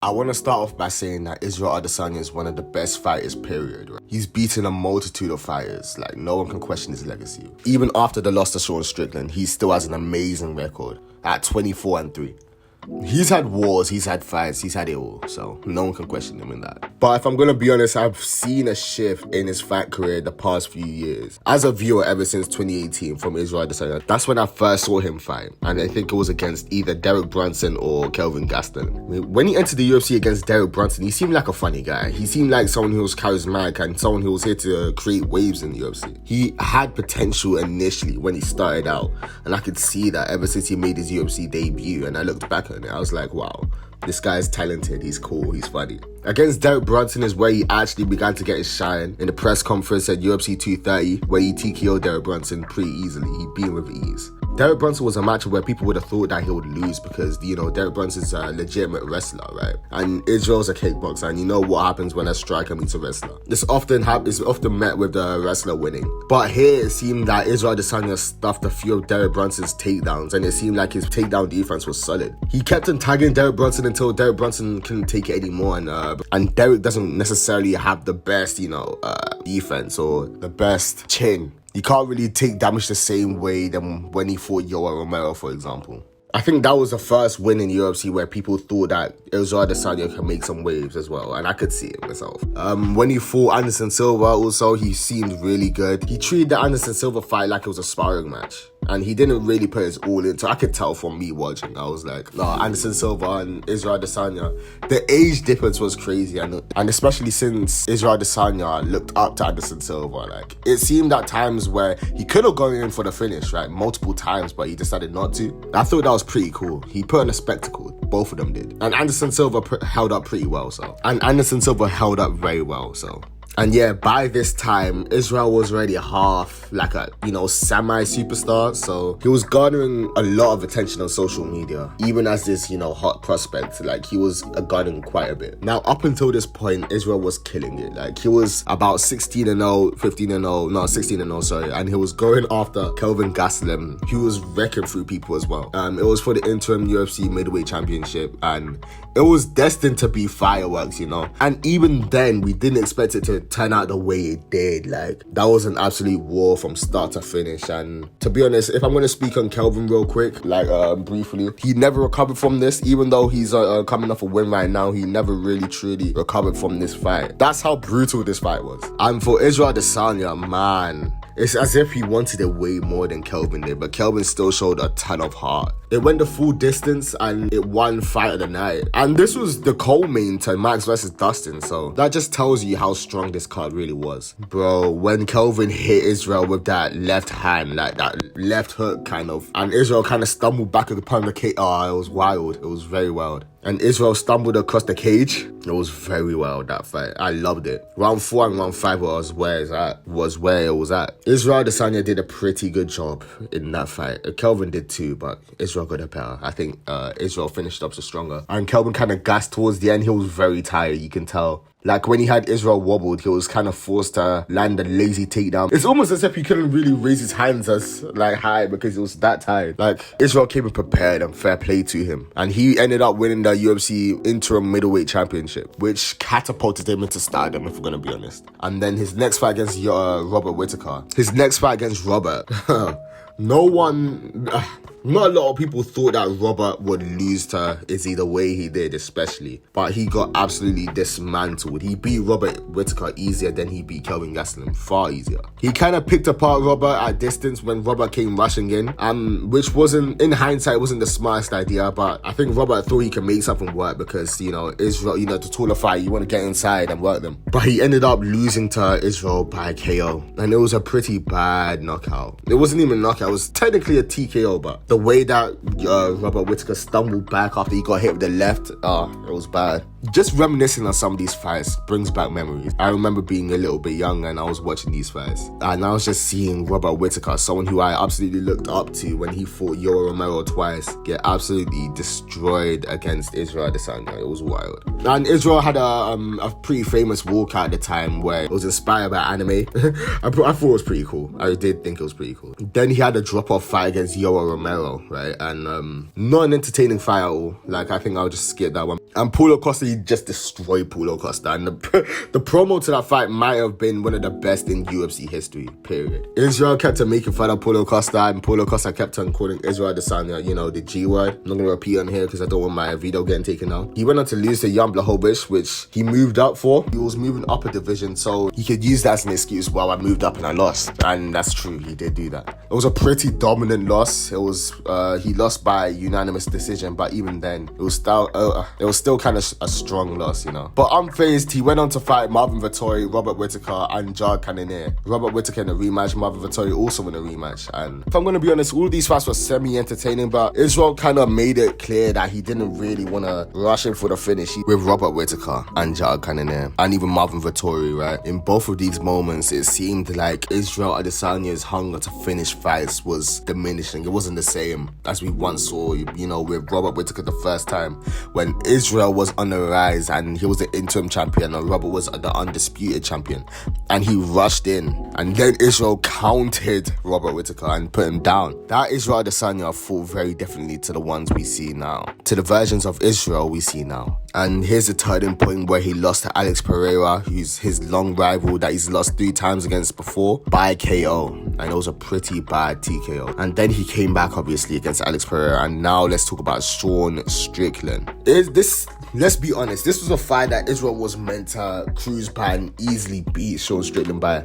I want to start off by saying that Israel Adesanya is one of the best fighters, period. Right? He's beaten a multitude of fighters. Like, no one can question his legacy. Even after the loss to Sean Strickland, he still has an amazing record at 24-3. He's had wars, he's had fights, he's had it all, so no one can question him in that. But if I'm gonna be honest, I've seen a shift in his fight career the past few years. As a viewer ever since 2018 from Israel Adesanya, that's when I first saw him fight. And I think it was against either Derek Brunson or Kelvin Gastelum. I mean, when he entered the UFC against Derek Brunson, he seemed like a funny guy. He seemed like someone who was charismatic and someone who was here to create waves in the UFC. He had potential initially when he started out, and I could see that ever since he made his UFC debut. And I looked back at it, I was like, wow, this guy's talented, he's cool, he's funny. Against Derek Brunson is where he actually began to get his shine. In the press conference at UFC 230, where he TKO'd Derek Brunson pretty easily. He beat him with ease. Derek Brunson was a match where people would have thought that he would lose because, Derek Brunson's a legitimate wrestler, right? And Israel's a kickboxer, and you know what happens when a striker meets a wrestler. It's often met with the wrestler winning. But here it seemed that Israel Adesanya stuffed a few of Derek Brunson's takedowns, and it seemed like his takedown defense was solid. He kept on tagging Derek Brunson until Derek Brunson couldn't take it anymore, and Derek doesn't necessarily have the best, defense or the best chin. You can't really take damage the same way than when he fought Yoel Romero, for example. I think that was the first win in UFC where people thought that Israel Adesanya can make some waves as well, and I could see it myself. When he fought Anderson Silva also, he seemed really good. He treated the Anderson Silva fight like it was a sparring match, and he didn't really put his all into it. I could tell from me watching. I was like, no, Anderson Silva and Israel Adesanya, the age difference was crazy, and especially since Israel Adesanya looked up to Anderson Silva. Like, it seemed at times where he could have gone in for the finish, right, multiple times, but he decided not to. I thought that was pretty cool. He put on a spectacle. Both of them did. And Anderson Silva held up pretty well, so. And Anderson Silva held up very well, so. And yeah, by this time, Israel was already half like a, semi-superstar. So he was garnering a lot of attention on social media, even as this, hot prospect. Like, he was garnering quite a bit. Now, up until this point, Israel was killing it. Like, he was about 16-0, 15-0, no, 16-0, sorry. And he was going after Kelvin Gastelum, who was wrecking through people as well. It was for the interim UFC Middleweight Championship, and it was destined to be fireworks, And even then, we didn't expect it to turn out the way it did. Like, that was an absolute war from start to finish. And to be honest, if I'm going to speak on Kelvin real quick, briefly, he never recovered from this. Even though he's coming off a win right now, he never really truly recovered from this fight. That's how brutal this fight was. And for Israel Adesanya, man, it's as if he wanted it way more than Kelvin did, but Kelvin still showed a ton of heart. It went the full distance and it won fight of the night. And this was the co-main to Max versus Dustin, so that just tells you how strong this card really was. Bro, when Kelvin hit Israel with that left hand, like that left hook kind of, and Israel kind of stumbled back upon the cage. Oh, it was wild. It was very wild. And Israel stumbled across the cage. It was very wild, that fight. I loved it. Round 4 and round 5 was where it was at. Israel Adesanya did a pretty good job in that fight. Kelvin did too, but Israel got a better. I think Israel finished up so stronger. And Kelvin kind of gassed towards the end. He was very tired, you can tell. Like, when he had Israel wobbled, he was kind of forced to land a lazy takedown. It's almost as if he couldn't really raise his hands as, high because he was that tired. Like, Israel came in prepared, and fair play to him. And he ended up winning the UFC Interim Middleweight Championship, which catapulted him into stardom, if we're going to be honest. And then his next fight against Robert Whittaker. Not a lot of people thought that Robert would lose to Izzy the way he did, especially. But he got absolutely dismantled. He beat Robert Whittaker easier than he beat Kelvin Gastelum, far easier. He kind of picked apart Robert at distance when Robert came rushing in, which wasn't, in hindsight, wasn't the smartest idea. But I think Robert thought he could make something work because, Israel, to taller fight, you want to get inside and work them. But he ended up losing to Israel by KO. And it was a pretty bad knockout. It wasn't even a knockout, it was technically a TKO, but the way that Robert Whittaker stumbled back after he got hit with the left, it was bad. Just reminiscing on some of these fights brings back memories. I remember being a little bit young and I was watching these fights. And I was just seeing Robert Whittaker, someone who I absolutely looked up to when he fought Yoel Romero twice, get absolutely destroyed against Israel Adesanya. It was wild. And Israel had a pretty famous walkout at the time where it was inspired by anime. I thought it was pretty cool. I did think it was pretty cool. Then he had a drop-off fight against Yoel Romero, right? And not an entertaining fight at all. I think I'll just skip that one. And Paulo Costa, he just destroyed Paulo Costa. And the promo to that fight might have been one of the best in UFC history, period. Israel kept on making fun of Paulo Costa, and Paulo Costa kept on calling Israel Adesanya, the G word. I'm not going to repeat on here because I don't want my video getting taken out. He went on to lose to Jan Blachowicz, which he moved up for. He was moving up a division, so he could use that as an excuse, well, I moved up and I lost. And that's true, he did do that. It was a pretty dominant loss. It was, he lost by unanimous decision, but even then, it was still kind of a strong loss, But unfazed, he went on to fight Marvin Vettori, Robert Whittaker, and Jared Cannonier. Robert Whittaker in a rematch, Marvin Vettori also in a rematch. And if I'm going to be honest, all these fights were semi-entertaining, but Israel kind of made it clear that he didn't really want to rush in for the finish with Robert Whittaker and Jared Cannonier, and even Marvin Vettori, right? In both of these moments, it seemed like Israel Adesanya's hunger to finish fights was diminishing. It wasn't the same as we once saw, with Robert Whittaker the first time, when Israel was on the rise and he was the interim champion and Robert was the undisputed champion, and he rushed in, and then Israel counted Robert Whittaker and put him down. That Israel Adesanya fought very differently to the ones we see now, to the versions of Israel we see now. And here's the turning point where he lost to Alex Pereira, who's his long rival that he's lost 3 times against before, by KO. And it was a pretty bad TKO. And then he came back, obviously, against Alex Pereira. And now let's talk about Sean Strickland. Let's be honest, this was a fight that Israel was meant to cruise by and easily beat Sean Strickland by.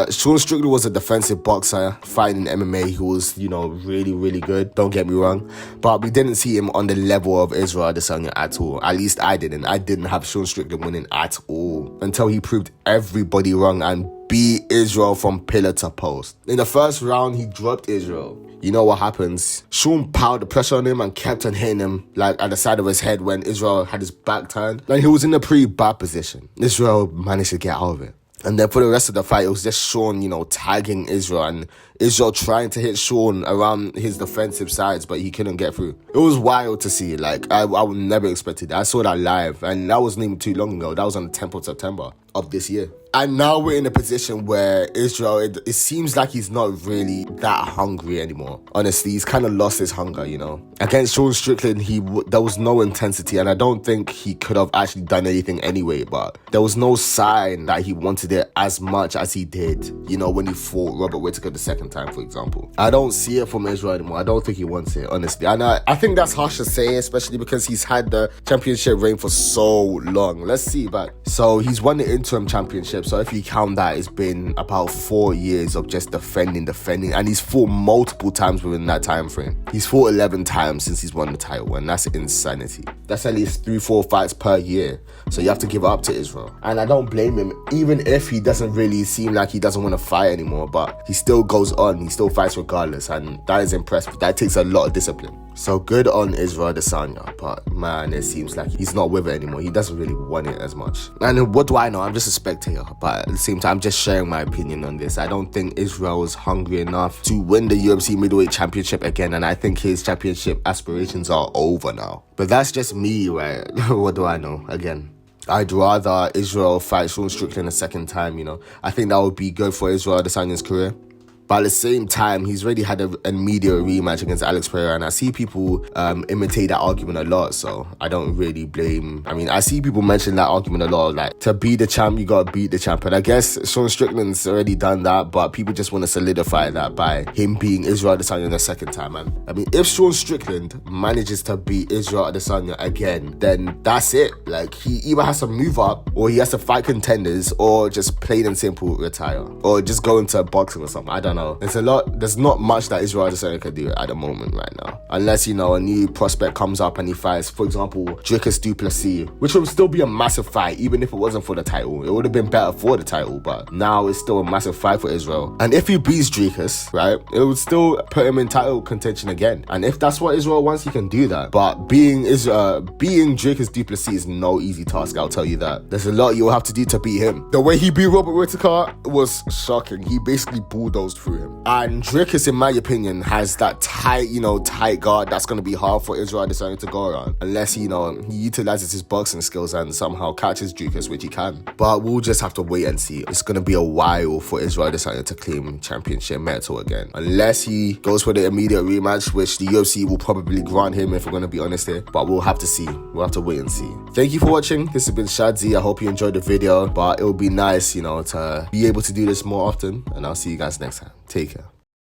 Sean Strickland was a defensive boxer fighting in MMA who was, really, really good. Don't get me wrong. But we didn't see him on the level of Israel Adesanya at all. At least I didn't. I didn't have Sean Strickland winning at all until he proved everybody wrong and beat Israel from pillar to post. In the first round, he dropped Israel. You know what happens? Sean piled the pressure on him and kept on hitting him like at the side of his head when Israel had his back turned. Like he was in a pretty bad position. Israel managed to get out of it. And then for the rest of the fight, it was just Sean, tagging Israel and Israel trying to hit Sean around his defensive sides, but he couldn't get through. It was wild to see. Like, I would never expected that. I saw that live, and that wasn't even too long ago. That was on the 10th of September of this year. And now we're in a position where Israel, it seems like he's not really that hungry anymore. Honestly, he's kind of lost his hunger, Against Sean Strickland, there was no intensity, and I don't think he could have actually done anything anyway, but there was no sign that he wanted it as much as he did, when he fought Robert Whittaker the second time, for example. I don't see it from Israel anymore. I don't think he wants it, honestly. And I think that's harsh to say, especially because he's had the championship reign for so long. Let's see, but so he's won the interim championship. So if you count that, it's been about 4 years of just defending, and he's fought multiple times within that time frame. He's fought 11 times since he's won the title, and that's insanity. That's at least 3-4 fights per year. So you have to give up to Israel. And I don't blame him, even if he doesn't really seem like he doesn't want to fight anymore, but he still goes on, he still fights regardless, and that is impressive. That takes a lot of discipline. So good on Israel Adesanya, but man, it seems like he's not with it anymore. He doesn't really want it as much. And what do I know? I'm just a spectator, but at the same time, I'm just sharing my opinion on this. I don't think Israel is hungry enough to win the UFC Middleweight Championship again, and I think his championship aspirations are over now. But that's just me, right? What do I know? Again, I'd rather Israel fight Sean Strickland a second time, I think that would be good for Israel Adesanya's career. But at the same time, he's already had an immediate rematch against Alex Pereira, and I see people imitate that argument a lot, so I don't really blame. I mean, I see people mention that argument a lot, like, to be the champ, you gotta beat the champ. And I guess Sean Strickland's already done that, but people just want to solidify that by him beating Israel Adesanya the second time. And I mean, if Sean Strickland manages to beat Israel Adesanya again, then that's it. Like, he either has to move up, or he has to fight contenders, or just plain and simple retire, or just go into boxing or something. I don't know. There's not much that Israel Adesanya can do at the moment right now. Unless, a new prospect comes up and he fights, for example, Dricus du Plessis, which would still be a massive fight, even if it wasn't for the title. It would have been better for the title, but now it's still a massive fight for Israel. And if he beats Dricus, right, it would still put him in title contention again. And if that's what Israel wants, he can do that. But being Dricus du Plessis is no easy task, I'll tell you that. There's a lot you'll have to do to beat him. The way he beat Robert Whittaker was shocking. He basically bulldozed through him. And Dricus, in my opinion, has that tight guard that's going to be hard for Israel Adesanya to go around. Unless, he utilizes his boxing skills and somehow catches Dricus, which he can. But we'll just have to wait and see. It's going to be a while for Israel Adesanya to claim championship metal again. Unless he goes for the immediate rematch, which the UFC will probably grant him, if we're going to be honest here. But we'll have to see. We'll have to wait and see. Thank you for watching. This has been Shadzi. I hope you enjoyed the video. But it would be nice, to be able to do this more often. And I'll see you guys next time. Take care.